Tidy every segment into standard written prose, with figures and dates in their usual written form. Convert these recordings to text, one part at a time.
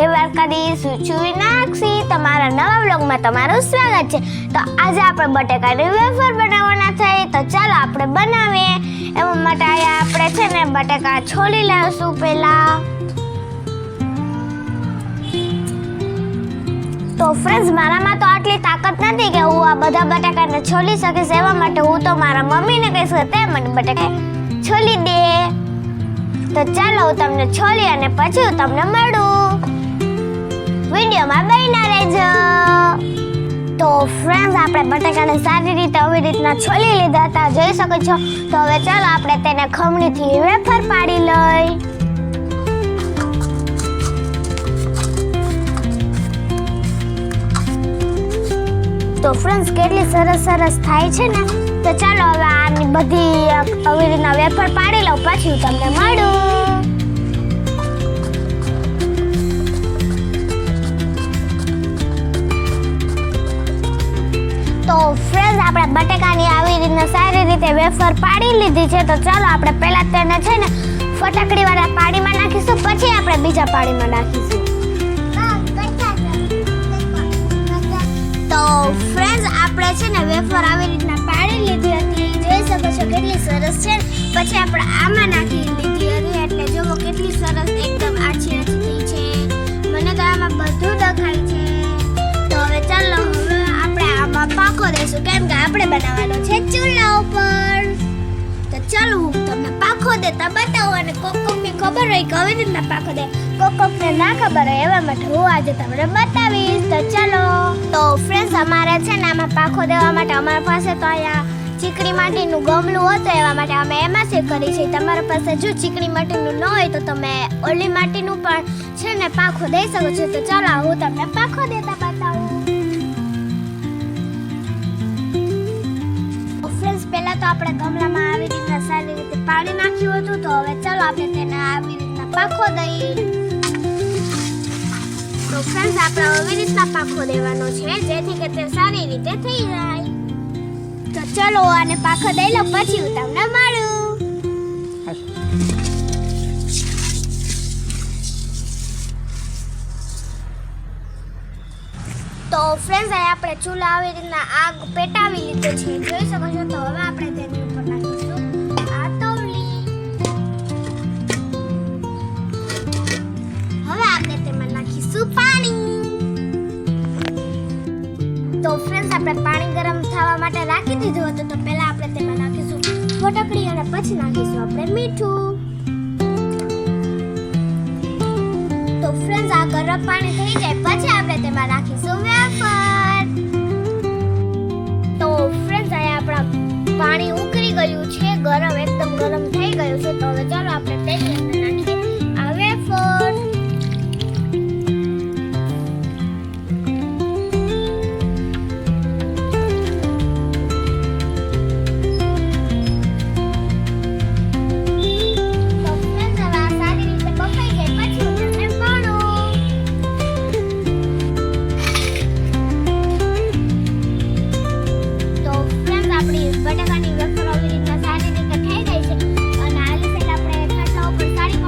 જય દ્વારકાધીશ, હું છું વિનાક્ષી. તમારા નવા વ્લોગમાં તમારું સ્વાગત છે. તો આજે આપણે બટેકાની વેફર બનાવવાના છે. તો ચાલો આપણે બનાવીએ. એમાં માટે આપણે છે ને બટેકા છોલી લેશું પહેલા. તો ફ્રેન્ડ્સ, મારામાં તો આટલી તાકાત નથી કે હું આ બધા બટેકાને છોલી શકીશ. એવા માટે હું તો મારા મમ્મીને કહીશ કે તે મને બટેકા છોલી દે. તો ચાલો હું તમને છોલી અને પછી હું તમને મળું. વિડીયોમાં બન્યા રહેજો. તો ફ્રેન્ડ્સ, આપણે બટેકાને સારી રીતે આવી રીતના છોલી લીધા હતા, જોઈ શકો છો. તો હવે ચાલો આપણે તેને ખમણીથી વેફર પાડી લઈ. તો ફ્રેન્ડ્સ, કેટલી સરસ થાય છે ને. તો ચાલો હવે આની બધી આવી રીતના વેફર પાડી લઉં, પછી હું તમને મળું. તો ફ્રેન્ડ્સ, આપણે બટેકાની આવી રીતના સારી રીતે વેફર પાડી લીધી છે. તો ચાલો આપણે પહેલા તેને છે ને ફટાકડી વાળા પાણીમાં નાખીશું, પછી આપણે બીજા પાણીમાં નાખીશું. તો ફ્રેન્ડ્સ, આપણે છે ને વેફર આવી રીતના પાડી લીધી હતી, જોઈ શકો છો કેટલી સરસ છે. પછી આપણે આમાં નાખી લીધી હતી, એટલે જુઓ કેટલી સરસ એકદમ આછી થઈ છે. મને તો આમાં બધું દેખાય છે. તો હવે ચાલો હવે આપણે આમાં પાકો દઈશું, કેમ કે આપણે બનાવવાનો છે ચૂલા ઉપર. તો ચાલો હું તમને પાકો દેતા બતાવું, અને કોકને ખબર હોય કે આવી રીતના પાકો દે, કોકને ના ખબર હોય, એવા માટે હું આજે તમને બતાવીશ. તો ચાલો. તો ફ્રેન્ડ્સ, અમારે છે ને આમાં પાકો દેવા માટે અમારા પાસે તો અહીંયા ચીકણી માટીનું ગમલું હતું, એવા માટે અમે એમાં જ કરી છે. તમારા પાસે જો ચીકણી માટીનું ન હોય તો તમે ઓલી માટીનું પણ છે ને પાકો દઈ શકો છો. તો ચાલો હું તમને પાકો દેતા બતાવું. ફ્રેન્ડ્સ, પહેલા તો આપણે ગમલામાં આવી રીતના સારી રીતે પાણી નાખ્યું હતું. તો હવે ચાલો આપણે તેને આવી રીતના પાકો દઈએ. તો ફ્રેન્ડ્સ, આપણે આવી રીતના પાકો દેવાનો છે, જેથી કે તે સારી રીતે થઈ જાય. તો ચલો આને પાકો દઈ લો, પછી હું તમને મળું. તો ફ્રેન્ડ્સ, અહીં આપણે ચૂલા આવી રીતના આગ પેટાવી લીધો છે, જોઈ શકો છો. તો હવે આપણે તેની ઉપર નાખીશું આ તવલી. હવે આપણે તેમાં નાખીશું પાણી. તો ફ્રેન્ડ્સ, આપણે પાણી ગરમ થવા માટે રાખી દીધું હતું. તો પહેલા આપણે તેમાં નાખીશું ફટકડી અને પછી નાખીશું આપણે મીઠું. તો ફ્રેન્ડ્સ, આ ગરમ પાણી થઈ જાય પછી આપણે તેમાં નાખીશું વેફર. તો ફ્રેન્ડ્સ, અહીંયા આપણા પાણી ઉકળી ગયું છે, ગરમ એકદમ ગરમ થઈ ગયું છે. તો હવે ચાલો આપણે તેની અંદર નાખીએ આ વેફર. બટેકાની વેફર આવી રીતના સારી રીતે થઈ ગઈ છે, અને આલી સાઈડ આપણે ખાટલા ઉપર સારી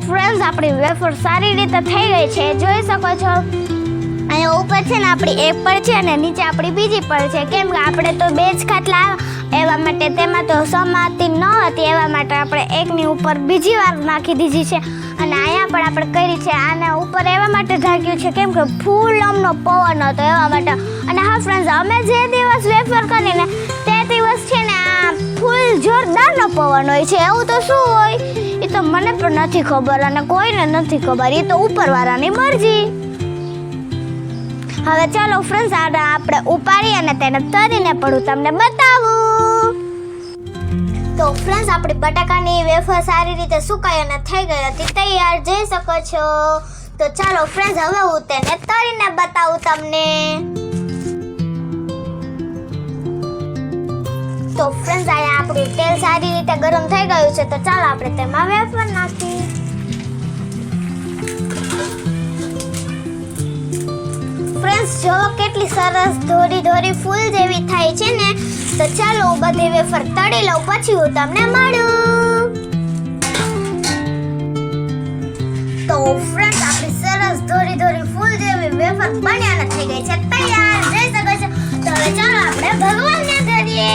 ફ્રેન્ડ્સ આપણી વેફર સારી રીતે થઈ ગઈ છે, જોઈ શકો છો. અહીંયા ઉપર છે ને આપણી એક પડ છે અને નીચે આપણી બીજી પડ છે, કેમ કે આપણે તો બે જ ખાટલા એવા માટે તેમાં તો સમાતી ન હતી, એવા માટે આપણે એકની ઉપર બીજી વાર નાખી દીધી છે. અને અહીંયા પણ આપણે કરી છે આના ઉપર એવા માટે ઢાંક્યું છે કેમ કે ફૂલ અમનો પવન હતો એવા માટે. અને હા ફ્રેન્ડ્સ, અમે જે દિવસ વેફર કરીને તે દિવસ છે ને આ ફૂલ જોરદારનો પવન હોય છે. એવું તો શું હોય એ તો મને પણ નથી ખબર અને કોઈને નથી ખબર, એ તો ઉપરવાળાની મરજી. હવે ચાલો ફ્રેન્ડ્સ, આપણે ઉપાડી અને તેને તરીને પણ તમને બતાવું. તો ફ્રેન્ડ્સ, આપણી બટાકાની વેફર સારી રીતે સુકાઈ અને થઈ ગઈ હતી તૈયાર, જોઈ શકો છો. તો ચાલો ફ્રેન્ડ્સ, હવે હું તેને તળીને બતાવું તમને. તો ફ્રેન્ડ્સ, અહીંયા આપણું તેલ સારી રીતે ગરમ થઈ ગયું છે, તો ચાલો આપણે તેમાં વેફર નાખીએ. ફ્રેન્ડ્સ, જો કેટલી સરસ ધોરી ધોરી ફૂલ જેવી થાય છે ને, તો ચાલો હું બધી વેફર તળી લઉં, પછી હું તમને મળું. તો ફ્રેન્ડ્સ, આપણી સરસ ધોરી ધોરી ફૂલ જેવી વેફર બની અને થઈ ગઈ છે તૈયાર, જોઈ શકો છો. તો હવે ચાલો આપણે ભગવાનને ધરીએ.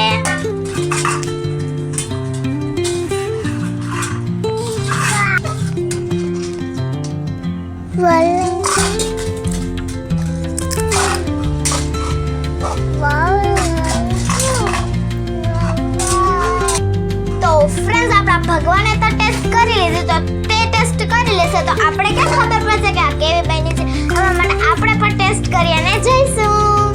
ભગવાને તો ટેસ્ટ કરી લીધું, તો તે ટેસ્ટ કરી લેશે તો આપણે ક્યાં ખબર પડશે કે આ કેવી બની છે. હવે મને આપણે પણ ટેસ્ટ કરી અને જઈશું.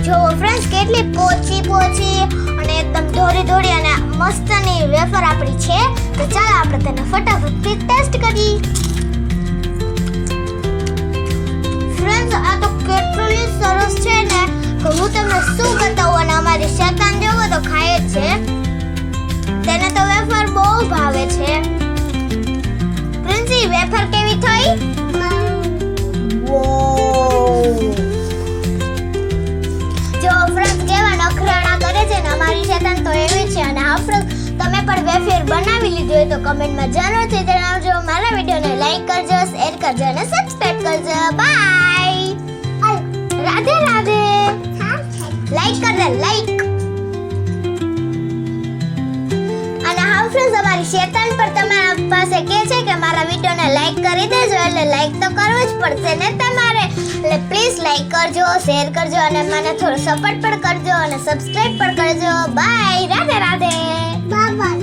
જો ફ્રેન્ડ્સ, કેટલી પોચી અને એકદમ ધોળી ધોળી અને મસ્તની વેફર આપણી છે. તો ચાલો આપણે તેને ફટાફટથી ટેસ્ટ કરીએ. ફ્રેન્ડ્સ, આ તો કેટલી સરસ છે ને કે હું તમને શું બતાવું. અને અમારી શેતાન જોવો તો ખાય જ છે, તેને તો વેફર બહુ ભાવે છે. પ્રિન્સી, વેફર કેવી થઈ? જો ફ્રેન્ડ્સ, કેવા નખરાણા કરે છે ને અમારી શેતાન તો એવી છે. અને હા ફ્રેન્ડ્સ, તમે પણ વેફર બનાવી લીધી હોય તો કમેન્ટમાં જરૂરથી જણાવજો. મારા વિડીયોને લાઈક કરજો, શેર કરજો અને સબસ્ક્રાઇબ કરજો. બાય. રાધે રાધે. લાઈક કરજો, લાઈક. ફ્રેન્ડ્સ, અમારી શેતાન પર તમારા પાસે કહે છે કે મારા વિડીયોને લાઈક કરી દેજો, એટલે લાઈક તો કરવું જ પડશે ને તમારે. એટલે પ્લીઝ લાઈક કરજો, શેર કરજો અને મને થોડો સપોર્ટ પણ કરજો અને સબસ્ક્રાઇબ પણ કરજો. Bye. Radhe Radhe. Bye by.